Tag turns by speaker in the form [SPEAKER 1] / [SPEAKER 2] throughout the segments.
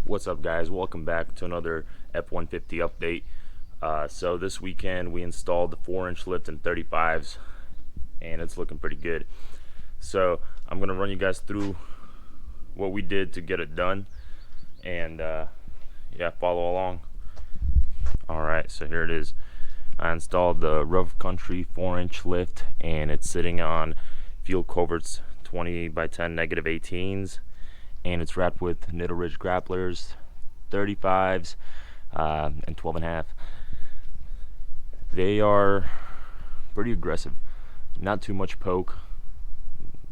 [SPEAKER 1] What's up, guys? Welcome back to another F-150 update. So this weekend we installed the 4-inch lift and 35s, and it's looking pretty good. So I'm gonna run you guys through what we did to get it done, and yeah, follow along. All right, so here it is. I installed the rough country 4-inch lift, and it's sitting on Fuel Covert's 20x10 -18s, and it's wrapped with Nitto Ridge Grapplers, 35s, and 12.5. They are pretty aggressive, not too much poke,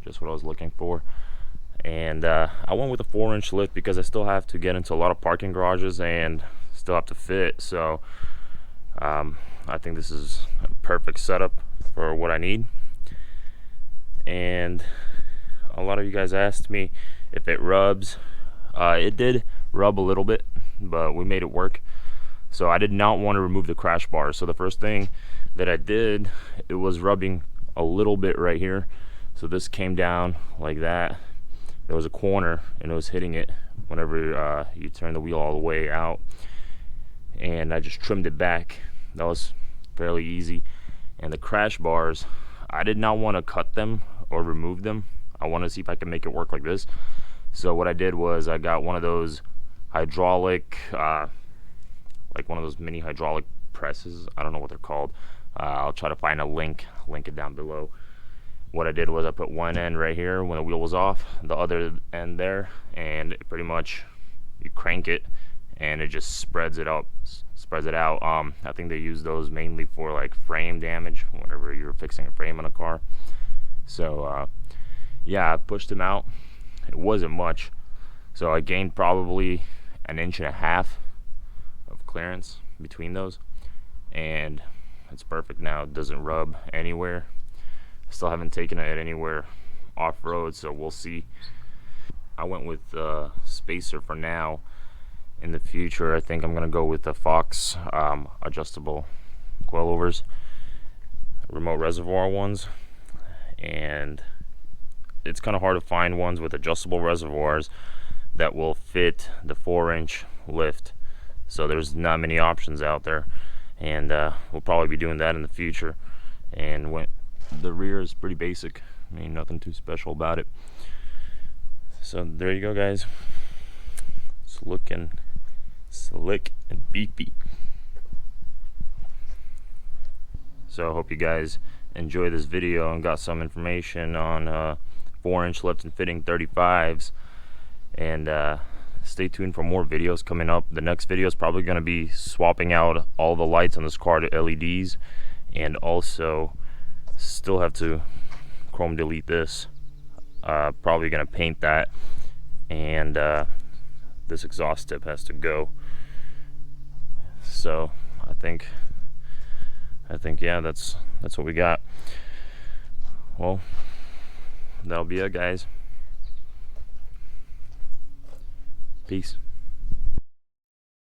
[SPEAKER 1] just what I was looking for. And I went with a 4-inch lift because I still have to get into a lot of parking garages and still have to fit. So I think this is a perfect setup for what I need. And a lot of you guys asked me if it rubs. It did rub a little bit, but we made it work. So I did not want to remove the crash bar. So the first thing that I did, it was rubbing a little bit right here. So this came down like that. There was a corner and it was hitting it whenever you turn the wheel all the way out. And I just trimmed it back. That was fairly easy. And the crash bars, I did not want to cut them or remove them. I want to see if I can make it work like this. So what I did was I got one of those hydraulic, like one of those mini hydraulic presses. I don't know what they're called. I'll try to find a link it down below. What I did was I put one end right here when the wheel was off, the other end there, and pretty much you crank it and it just spreads it out. I think they use those mainly for like frame damage whenever you're fixing a frame on a car. So yeah, I pushed them out. It wasn't much, so I gained probably 1.5 inches of clearance between those, and it's perfect now. It doesn't rub anywhere. I still haven't taken it anywhere off-road, so we'll see. I went with spacer for now. In the future, I think I'm gonna go with the Fox adjustable coilovers, remote reservoir ones, and it's kind of hard to find ones with adjustable reservoirs that will fit the 4-inch lift. So there's not many options out there, and we'll probably be doing that in the future. And when the rear is pretty basic, I mean, nothing too special about it. So there you go, guys. It's looking slick and beefy. So I hope you guys enjoy this video and got some information on 4-inch lift and fitting 35s. And stay tuned for more videos coming up. The next video is probably going to be swapping out all the lights on this car to LEDs, and also still have to chrome delete this. Probably going to paint that, and this exhaust tip has to go. So I think yeah, that's what we got. Well, that'll be it, guys. Peace.